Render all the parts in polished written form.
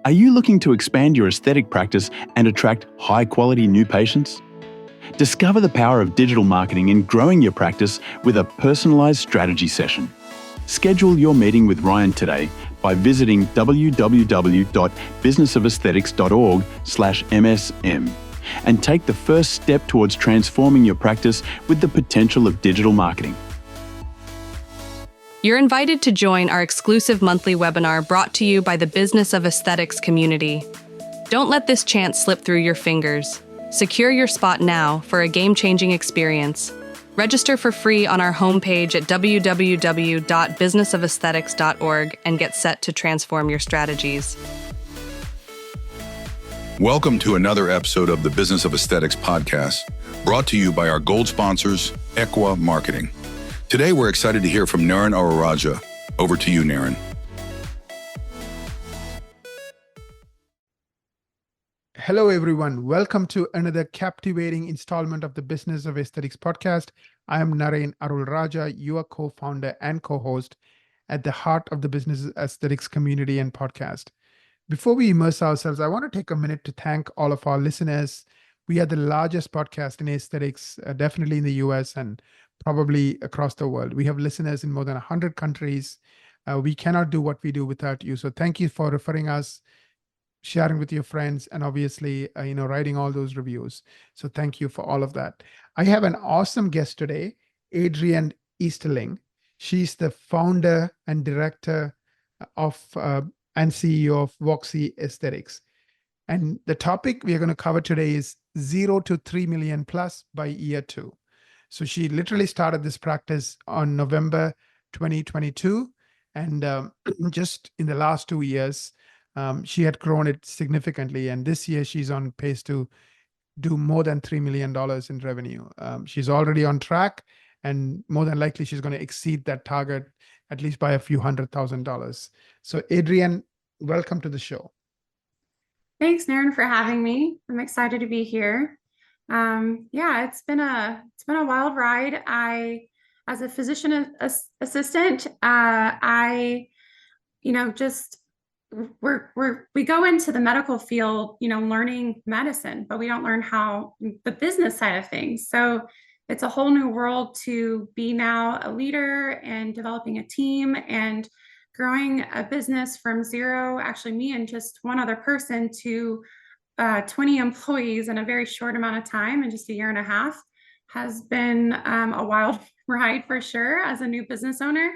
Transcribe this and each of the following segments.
Are you looking to expand your aesthetic practice and attract high-quality new patients? Discover the power of digital marketing in growing your practice with a personalised strategy session. Schedule your meeting with Ryan today by visiting www.businessofesthetics.org/MSM and take the first step towards transforming your practice with the potential of digital marketing. You're invited to join our exclusive monthly webinar brought to you by the Business of Aesthetics community. Don't let this chance slip through your fingers. Secure your spot now for a game-changing experience. Register for free on our homepage at www.businessofesthetics.org and get set to transform your strategies. Welcome to another episode of the Business of Aesthetics podcast, brought to you by our gold sponsors, Equa Marketing. Today, we're excited to hear from Naren Arora. Over to you, Naren. Hello, everyone. Welcome to another captivating installment of the Business of Aesthetics podcast. I am Naren Arora, your co-founder and co-host at the heart of the Business of Aesthetics community and podcast. Before we immerse ourselves, I want to take a minute to thank all of our listeners. We are the largest podcast in aesthetics, definitely in the US and probably across the world. We have listeners in more than 100 countries. We cannot do what we do without you. So thank you for referring us, sharing with your friends, and obviously, writing all those reviews. So thank you for all of that. I have an awesome guest today, Adrienne Easterling. She's the founder and director of and CEO of Voxy Aesthetics. And the topic we are going to cover today is 0 to 3 million plus by year 2. So she literally started this practice on November 2022. And just in the last 2 years, she had grown it significantly. And this year she's on pace to do more than $3 million in revenue. She's already on track, and more than likely she's going to exceed that target at least by a few $100,000. So Adrienne, welcome to the show. Thanks, Naren, for having me. I'm excited to be here. It's been a wild ride. As a physician assistant, we go into the medical field, learning medicine, but we don't learn how the business side of things. So it's a whole new world to be now a leader and developing a team and growing a business from zero, actually me and just one other person, to 20 employees in a very short amount of time, in just a year and a half, has been a wild ride for sure as a new business owner.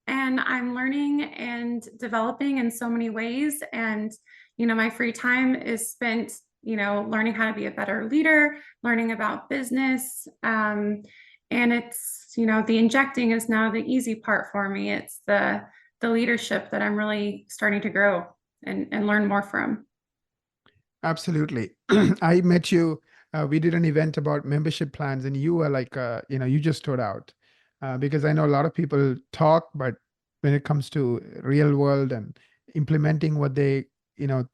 And I'm learning and developing in so many ways. And, my free time is spent, learning how to be a better leader, learning about business. And it's, the injecting is now the easy part for me. It's the leadership that I'm really starting to grow and learn more from. Absolutely. I met you, we did an event about membership plans, and you were like, you just stood out because I know a lot of people talk, but when it comes to real world and implementing what they,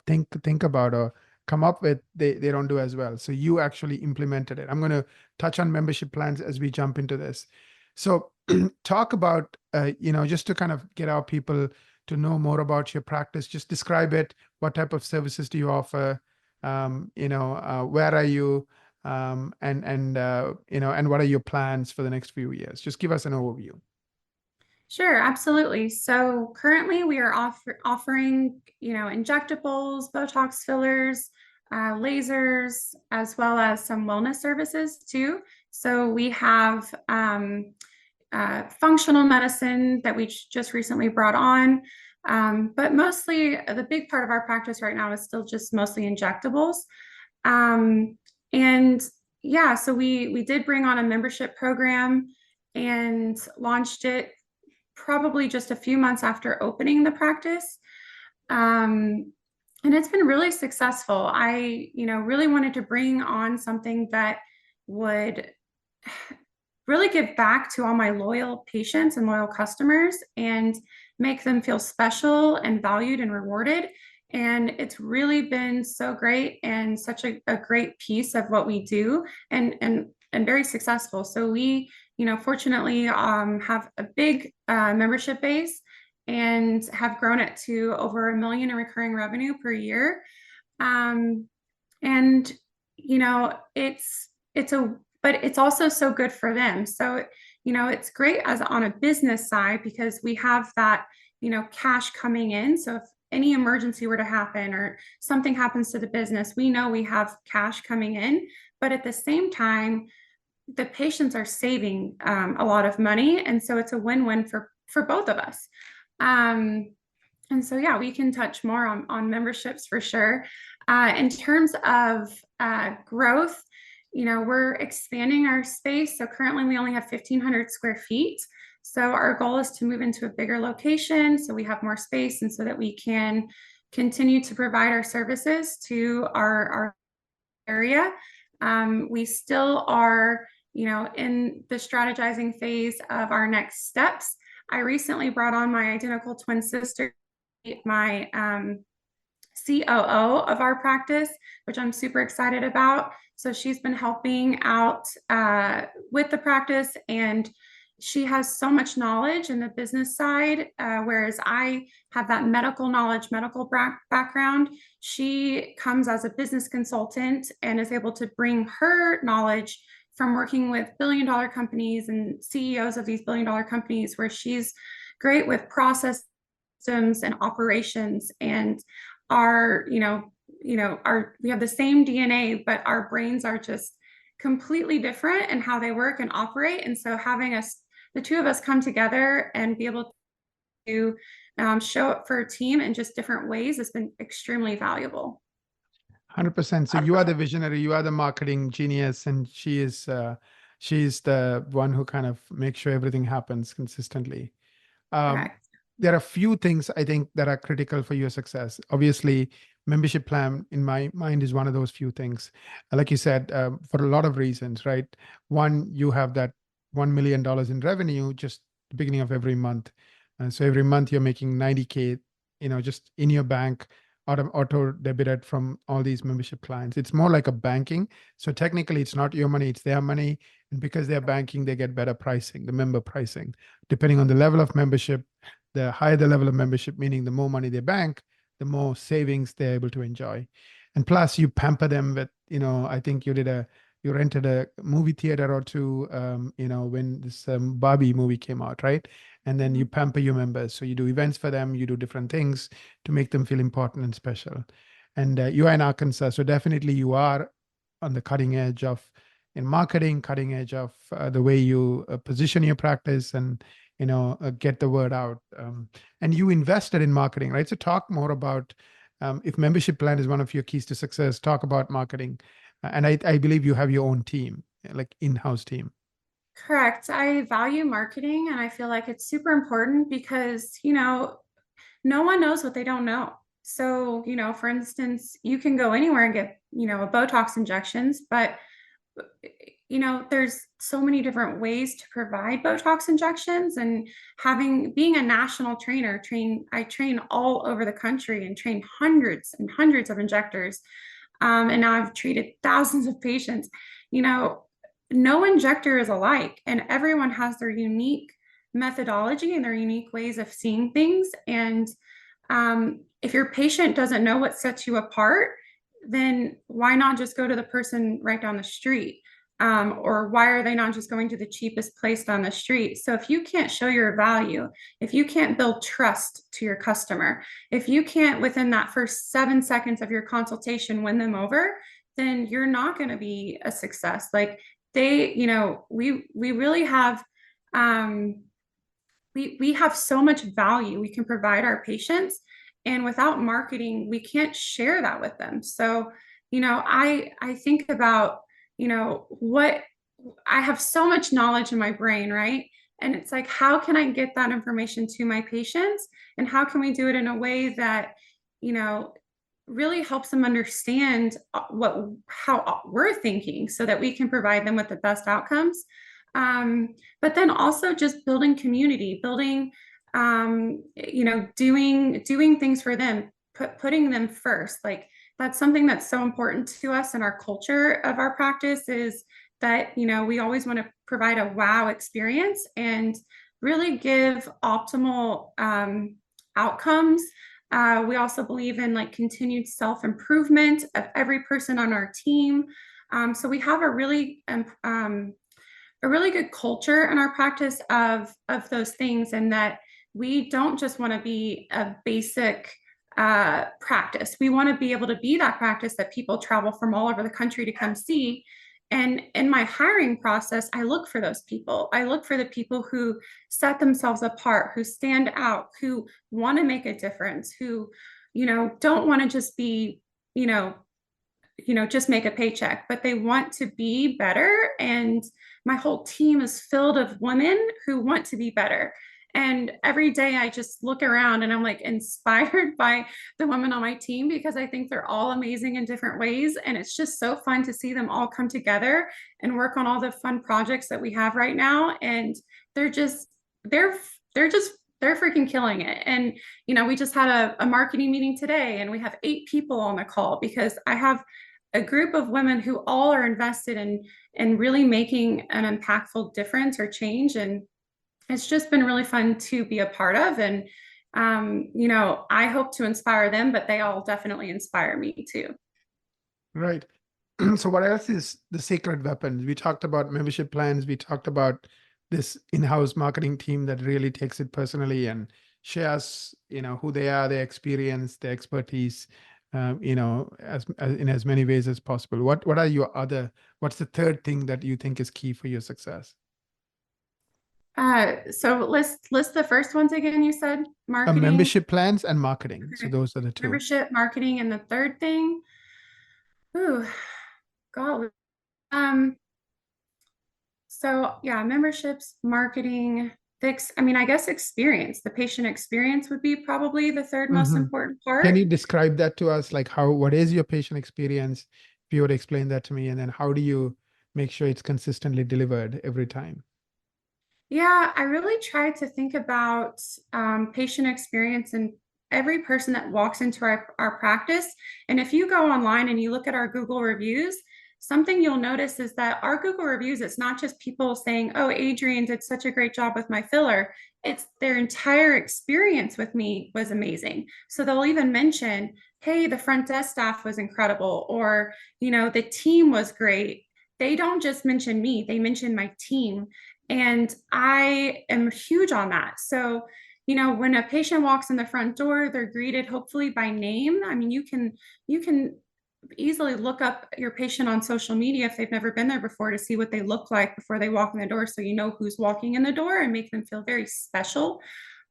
think about or come up with, they don't do as well. So you actually implemented it. I'm going to touch on membership plans as we jump into this. So talk about, just to kind of get our people to know more about your practice, just describe it. What type of services do you offer? Where are you? And what are your plans for the next few years? Just give us an overview. Sure, absolutely. So currently we are offering, injectables, Botox fillers, lasers, as well as some wellness services too. So we have functional medicine that we just recently brought on. But mostly the big part of our practice right now is still just mostly injectables. So we did bring on a membership program and launched it probably just a few months after opening the practice. And it's been really successful. I, really wanted to bring on something that would really give back to all my loyal patients and loyal customers and make them feel special and valued and rewarded. And it's really been so great and such a great piece of what we do and very successful. So we, fortunately have a big membership base, and have grown it to over $1 million in recurring revenue per year. And but it's also so good for them. So, it's great as on a business side because we have that, cash coming in. So if any emergency were to happen or something happens to the business, we know we have cash coming in. But at the same time, the patients are saving a lot of money. And so it's a win-win for both of us. And so, yeah, we can touch more on memberships for sure. In terms of growth, we're expanding our space. So currently we only have 1,500 square feet. So our goal is to move into a bigger location so we have more space and so that we can continue to provide our services to our area. We still are, in the strategizing phase of our next steps. I recently brought on my identical twin sister, my COO of our practice, which I'm super excited about. So she's been helping out with the practice, and she has so much knowledge in the business side, whereas I have that medical knowledge, medical background. She comes as a business consultant and is able to bring her knowledge from working with billion-dollar companies and CEOs of these billion-dollar companies, where she's great with process systems and operations. And we have the same DNA, but our brains are just completely different in how they work and operate. And so having the two of us come together and be able to show up for a team in just different ways has been extremely valuable. 100%. So you are the visionary, you are the marketing genius, and she's the one who kind of makes sure everything happens consistently. There are a few things I think that are critical for your success. Obviously, membership plan in my mind is one of those few things. Like you said, for a lot of reasons, right? One, you have that $1 million in revenue just the beginning of every month. So every month you're making 90K, just in your bank, auto debited from all these membership clients. It's more like a banking. So technically it's not your money, it's their money. And because they're banking, they get better pricing, the member pricing. Depending on the level of membership, the higher the level of membership, meaning the more money they bank, the more savings they're able to enjoy. And plus you pamper them with, I think you rented a movie theater or two, when this Barbie movie came out, right? And then you pamper your members. So you do events for them, you do different things to make them feel important and special. And you are in Arkansas, so definitely you are on the cutting edge of in marketing, cutting edge of the way you position your practice and, get the word out. And you invested in marketing, right? So talk more about, if membership plan is one of your keys to success, talk about marketing. And I believe you have your own team, like in-house team. Correct. I value marketing, and I feel like it's super important because, no one knows what they don't know. So, for instance, you can go anywhere and get, a Botox injections, but, there's so many different ways to provide Botox injections. And being a national trainer, I train all over the country and train hundreds and hundreds of injectors. And now I've treated thousands of patients. No injector is alike, and everyone has their unique methodology and their unique ways of seeing things. And if your patient doesn't know what sets you apart, then why not just go to the person right down the street? Or why are they not just going to the cheapest place down the street? So if you can't show your value, if you can't build trust to your customer, if you can't within that first 7 seconds of your consultation win them over, then you're not going to be a success. Like we really have, we have so much value we can provide our patients, and without marketing, we can't share that with them. So, I think about, what I have so much knowledge in my brain, right? And it's like, how can I get that information to my patients? And how can we do it in a way that, really helps them understand how we're thinking so that we can provide them with the best outcomes. But then also just building community, doing things for them, putting them first. Like that's something that's so important to us in our culture of our practice, is that, we always want to provide a wow experience. And really give optimal outcomes. We also believe in like continued self-improvement of every person on our team. So we have a really good culture in our practice of those things, and that we don't just want to be a basic practice. We want to be able to be that practice that people travel from all over the country to come see. And in my hiring process, I look for those people. I look for the people who set themselves apart, who stand out, who want to make a difference, who, don't want to just be, just make a paycheck, but they want to be better. And my whole team is filled of women who want to be better. And every day I just look around and I'm like inspired by the women on my team, because I think they're all amazing in different ways. And it's just so fun to see them all come together and work on all the fun projects that we have right now. And they're freaking killing it. And, we just had a marketing meeting today, and we have 8 people on the call, because I have a group of women who all are invested in really making an impactful difference or change. And it's just been really fun to be a part of. And, I hope to inspire them, but they all definitely inspire me too. Right. So what else is the secret weapons? We talked about membership plans. We talked about this in-house marketing team that really takes it personally and shares, who they are, their experience, their expertise, as in as many ways as possible. What's the third thing that you think is key for your success? So list the first ones again. You said marketing, membership plans and marketing. Okay. So those are the 2. Membership, marketing, and the third thing. Ooh, God. So yeah, memberships, marketing, I guess experience, the patient experience would be probably the third most important part. Can you describe that to us? Like what is your patient experience? If you would explain that to me, and then how do you make sure it's consistently delivered every time? Yeah, I really try to think about patient experience and every person that walks into our practice. And if you go online and you look at our Google reviews, something you'll notice is that our Google reviews, it's not just people saying, oh, Adrienne did such a great job with my filler. It's their entire experience with me was amazing. So they'll even mention, hey, the front desk staff was incredible, or, the team was great. They don't just mention me, they mention my team. And I am huge on that. So, when a patient walks in the front door, they're greeted hopefully by name. I mean, you can easily look up your patient on social media if they've never been there before to see what they look like before they walk in the door, so you know who's walking in the door, and make them feel very special.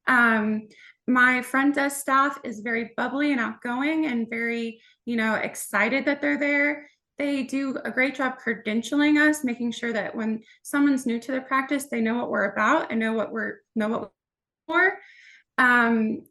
My front desk staff is very bubbly and outgoing and very, excited that they're there. They do a great job credentialing us, making sure that when someone's new to the practice, they know what we're about and know what we're for.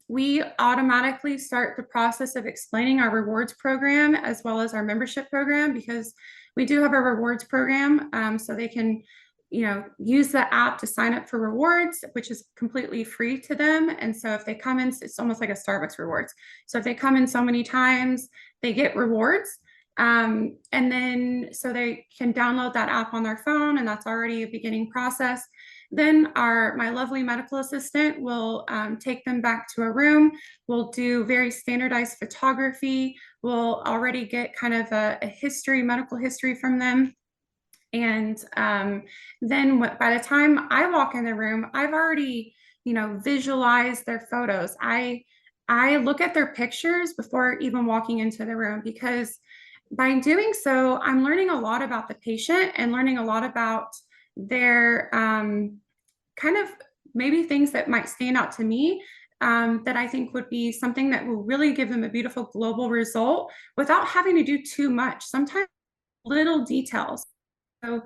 We automatically start the process of explaining our rewards program as well as our membership program, because we do have a rewards program, so they can, use the app to sign up for rewards, which is completely free to them. And so if they come in, it's almost like a Starbucks rewards. So if they come in so many times, they get rewards. And then so they can download that app on their phone, and that's already a beginning process. Then my lovely medical assistant will take them back to a room. We'll do very standardized photography. We'll already get kind of a medical history from them. And then by the time I walk in the room, I've already, visualized their photos. I look at their pictures before even walking into the room, because by doing so, I'm learning a lot about the patient and learning a lot about their kind of maybe things that might stand out to me, that I think would be something that will really give them a beautiful global result without having to do too much. Sometimes little details. So,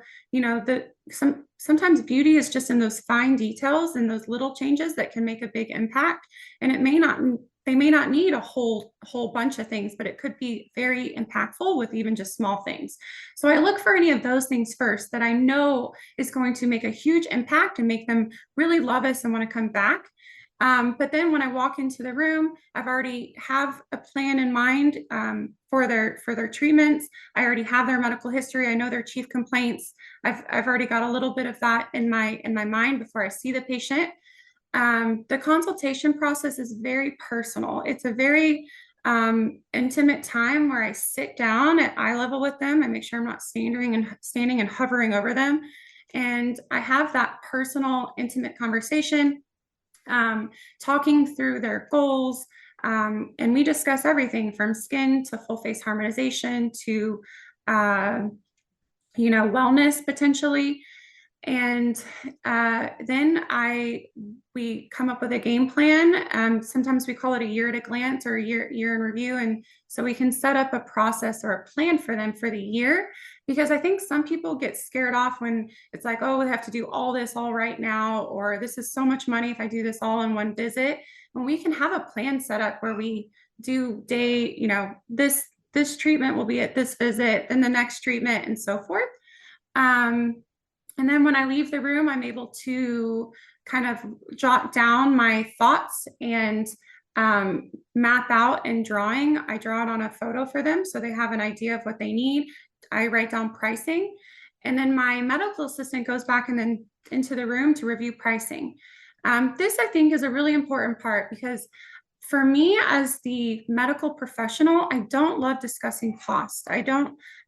sometimes beauty is just in those fine details and those little changes that can make a big impact. And they may not need a whole bunch of things, but it could be very impactful with even just small things. So I look for any of those things first that I know is going to make a huge impact and make them really love us and want to come back. But then when I walk into the room, I've already have a plan in mind for their treatments. I already have their medical history. I know their chief complaints. I've already got a little bit of that in my mind before I see the patient. The consultation process is very personal. It's a very intimate time where I sit down at eye level with them. I make sure I'm not standing and hovering over them. And I have that personal, intimate conversation, talking through their goals. And we discuss everything from skin to full face harmonization to, wellness potentially. And then we come up with a game plan. Sometimes we call it a year at a glance or a year in review. And so we can set up a process or a plan for them for the year, because I think some people get scared off when it's like, oh, we have to do all this all right now, or this is so much money if I do this all in one visit. When we can have a plan set up where we do this treatment will be at this visit, then the next treatment, and so forth. And then when I leave the room, I'm able to kind of jot down my thoughts and map out in drawing. I draw it on a photo for them so they have an idea of what they need. I write down pricing, and then my medical assistant goes back and then into the room to review pricing. This, I think, is a really important part, because for me as the medical professional, I don't love discussing cost.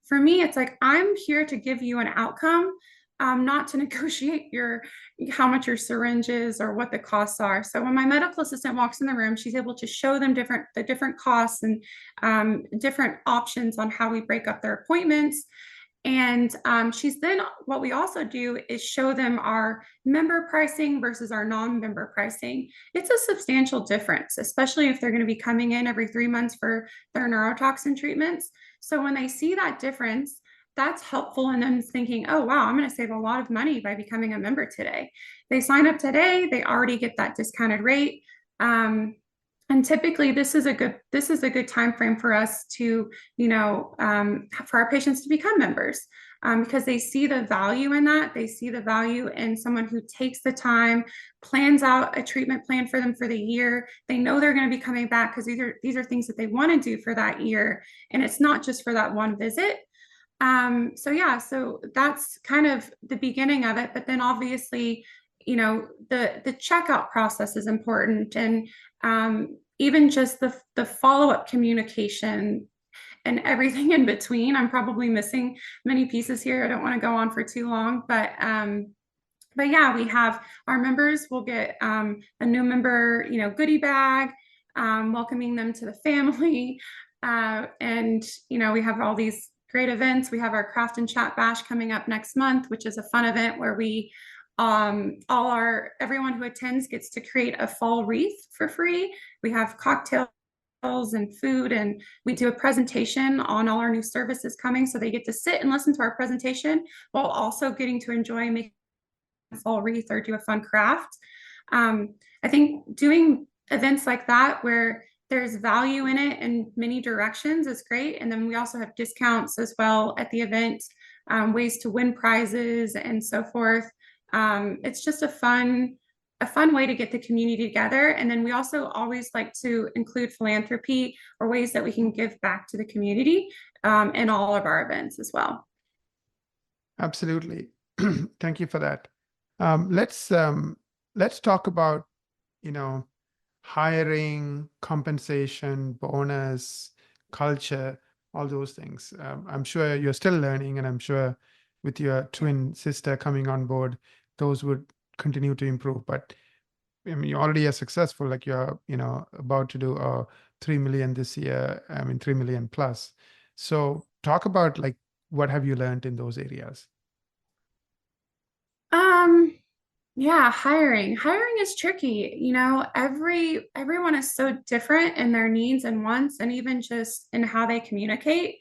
For me, it's like, I'm here to give you an outcome, not to negotiate how much your syringe is or what the costs are. So when my medical assistant walks in the room, she's able to show them the different costs and different options on how we break up their appointments. And what we also do is show them our member pricing versus our non-member pricing. It's a substantial difference, especially if they're going to be coming in every 3 months for their neurotoxin treatments. So when they see that difference, that's helpful in them thinking, oh, wow, I'm going to save a lot of money by becoming a member today. They sign up today, they already get that discounted rate. And typically this is a good time frame for us to, for our patients to become members, because they see the value in that. They see the value in someone who takes the time, plans out a treatment plan for them for the year. They know they're going to be coming back because these are things that they want to do for that year. And it's not just for that one visit. So that's kind of the beginning of it. But then obviously, the checkout process is important, and even just the follow-up communication and everything in between. I'm probably missing many pieces here. I don't want to go on for too long, but yeah, we have our members will get a new member, goodie bag, welcoming them to the family, and we have all these great events. We have our Craft and Chat Bash coming up next month, which is a fun event where we everyone who attends gets to create a fall wreath for free. We have cocktails and food, and we do a presentation on all our new services coming, so they get to sit and listen to our presentation while also getting to enjoy making a fall wreath or do a fun craft. I think doing events like that where there's value in it in many directions is great. And then we also have discounts as well at the event, ways to win prizes and so forth. It's just a fun way to get the community together. And then we also always like to include philanthropy or ways that we can give back to the community in all of our events as well. Absolutely. Thank you for that. Let's talk about, hiring, compensation, bonus, culture, all those things. I'm sure you're still learning, and I'm sure with your twin sister coming on board, those would continue to improve. But I mean, you already are successful, like you're, about to do 3 million this year. I mean, 3 million plus. So talk about like, what have you learned in those areas? Yeah, hiring is tricky. Everyone is so different in their needs and wants, and even just in how they communicate.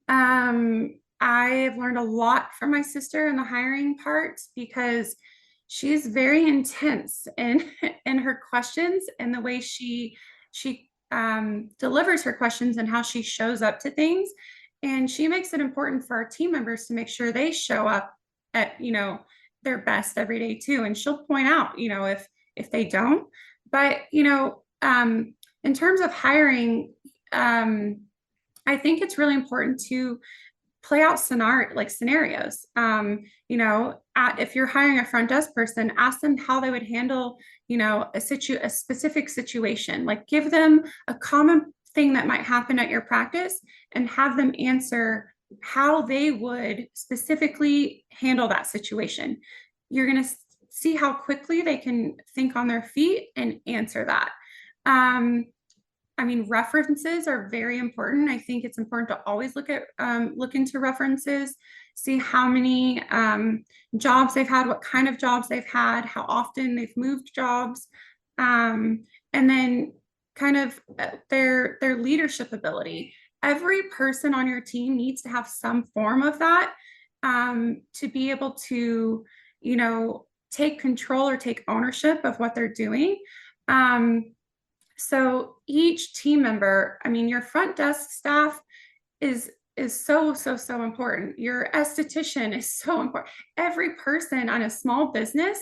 I've learned a lot from my sister in the hiring part, because she's very intense in her questions and the way she delivers her questions and how she shows up to things. And she makes it important for our team members to make sure they show up at, their best every day too. And she'll point out, if they don't. But, in terms of hiring, I think it's really important to play out scenarios. If you're hiring a front desk person, ask them how they would handle, a specific situation. Like, give them a common thing that might happen at your practice and have them answer how they would specifically handle that situation. You're going to see how quickly they can think on their feet and answer that. References are very important. I think it's important to always look into references, see how many jobs they've had, what kind of jobs they've had, how often they've moved jobs, and then kind of their leadership ability. Every person on your team needs to have some form of that to be able to, take control or take ownership of what they're doing. So each team member, your front desk staff is so important. Your esthetician is so important. Every person on a small business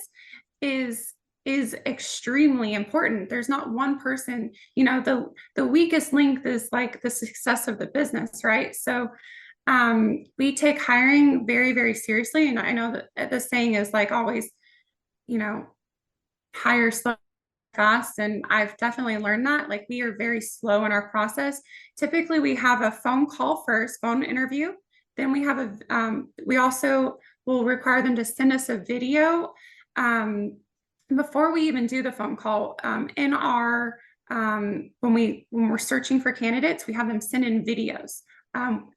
is extremely important. There's not one person, the weakest link is like the success of the business, right? So we take hiring very, very seriously. And I know that the saying is like always, hire slow, fast. And I've definitely learned that. Like, we are very slow in our process. Typically, we have a phone call first, phone interview. Then we have we also will require them to send us a video before we even do the phone call. In our when we're searching for candidates, we have them send in videos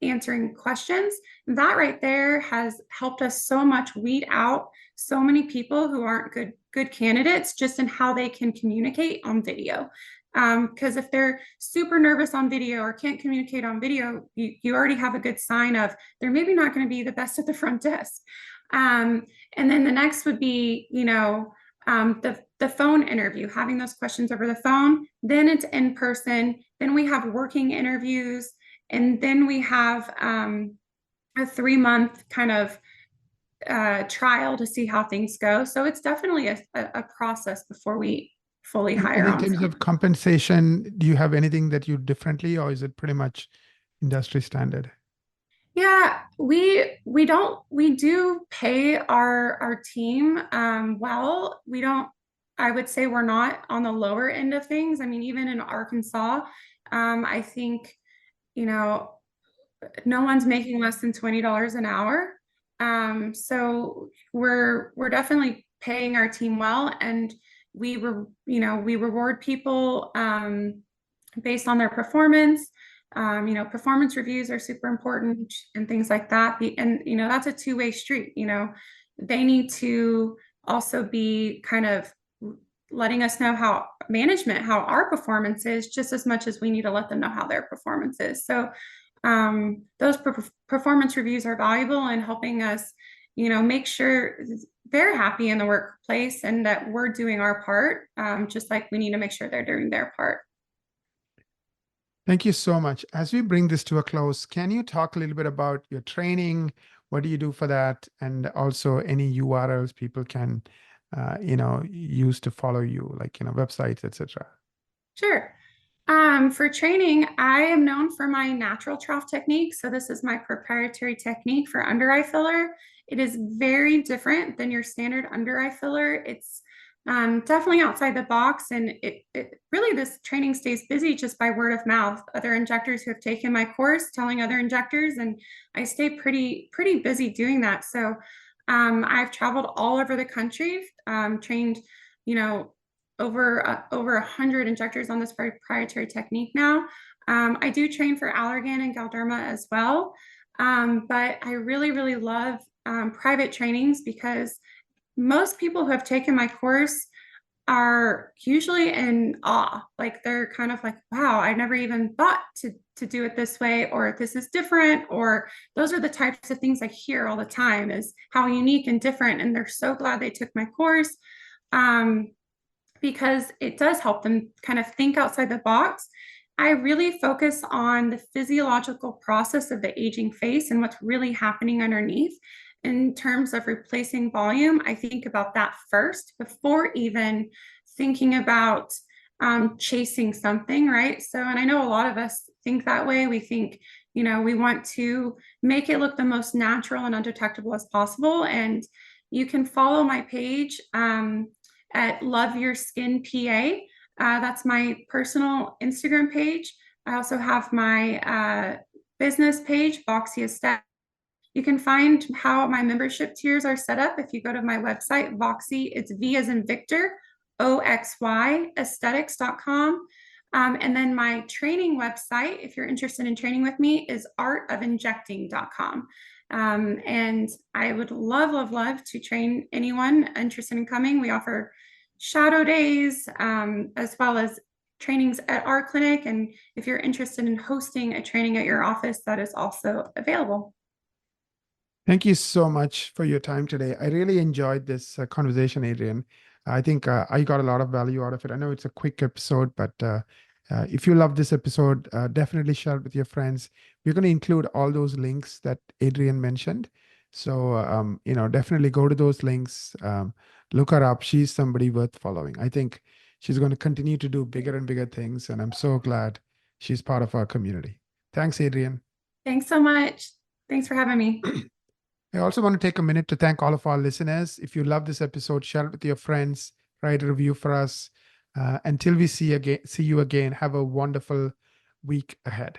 answering questions. That right there has helped us so much weed out so many people who aren't good candidates just in how they can communicate on video. Because if they're super nervous on video or can't communicate on video, you already have a good sign of they're maybe not going to be the best at the front desk. And then the next would be, the phone interview, having those questions over the phone. Then it's in person. Then we have working interviews. And then we have a 3-month kind of trial to see how things go. So it's definitely a process before we fully hire. And in terms of compensation, do you have anything that you differently, or is it pretty much industry standard? Yeah, we do pay our team well. I would say we're not on the lower end of things. Even in Arkansas, I think, no one's making less than $20 an hour. So we're definitely paying our team well, and we reward people based on their performance. Performance reviews are super important and things like that. And that's a two-way street. They need to also be kind of letting us know how our performance is, just as much as we need to let them know how their performance is. So those performance reviews are valuable in helping us, make sure they're happy in the workplace and that we're doing our part, just like we need to make sure they're doing their part. Thank you so much. As we bring this to a close, can you talk a little bit about your training? What do you do for that? And also any URLs people can, use to follow you, like, websites, etc. Sure. For training, I am known for my natural trough technique. So this is my proprietary technique for under eye filler. It is very different than your standard under eye filler. It's definitely outside the box, and it really, this training stays busy just by word of mouth. Other injectors who have taken my course telling other injectors, and I stay pretty busy doing that. So I've traveled all over the country, trained, over 100 injectors on this proprietary technique now. I do train for Allergan and Galderma as well, but I really love private trainings, because most people who have taken my course are usually in awe. Like, they're kind of like, wow, I never even thought to do it this way, or this is different, or those are the types of things I hear all the time, is how unique and different. And they're so glad they took my course, because it does help them kind of think outside the box. I really focus on the physiological process of the aging face and what's really happening underneath. In terms of replacing volume, I think about that first before even thinking about chasing something, right? So, and I know a lot of us think that way. We think, We want to make it look the most natural and undetectable as possible. And you can follow my page at Love Your Skin PA. That's my personal Instagram page. I also have my business page, Voxy Aesthetics. You can find how my membership tiers are set up if you go to my website, Voxy, it's V as in Victor, OXY, aesthetics.com. And then my training website, if you're interested in training with me, is artofinjecting.com. And I would love to train anyone interested in coming. We offer shadow days, as well as trainings at our clinic. And if you're interested in hosting a training at your office, that is also available. Thank you so much for your time today. I really enjoyed this conversation, Adrienne. I think I got a lot of value out of it. I know it's a quick episode, but if you love this episode, definitely share it with your friends. We're going to include all those links that Adrienne mentioned. So, definitely go to those links, look her up. She's somebody worth following. I think she's going to continue to do bigger and bigger things. And I'm so glad she's part of our community. Thanks, Adrienne. Thanks so much. Thanks for having me. I also want to take a minute to thank all of our listeners. If you love this episode, share it with your friends, write a review for us. Until we see you again, have a wonderful week ahead.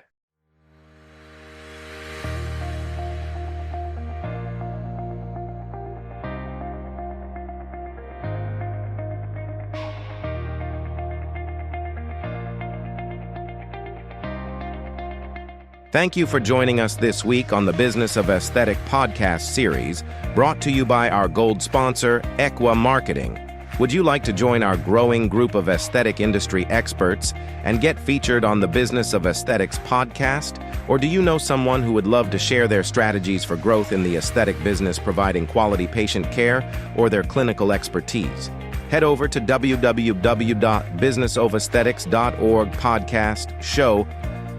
Thank you for joining us this week on the Business of Aesthetic podcast series, brought to you by our gold sponsor, Equa Marketing. Would you like to join our growing group of aesthetic industry experts and get featured on the Business of Aesthetics podcast? Or do you know someone who would love to share their strategies for growth in the aesthetic business, providing quality patient care or their clinical expertise? Head over to www.businessofesthetics.org podcast show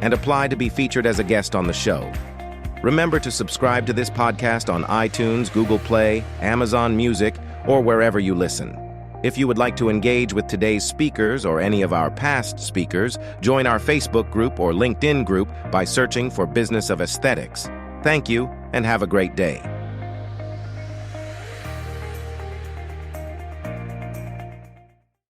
and apply to be featured as a guest on the show. Remember to subscribe to this podcast on iTunes, Google Play, Amazon Music, or wherever you listen. If you would like to engage with today's speakers or any of our past speakers, join our Facebook group or LinkedIn group by searching for Business of Aesthetics. Thank you, and have a great day.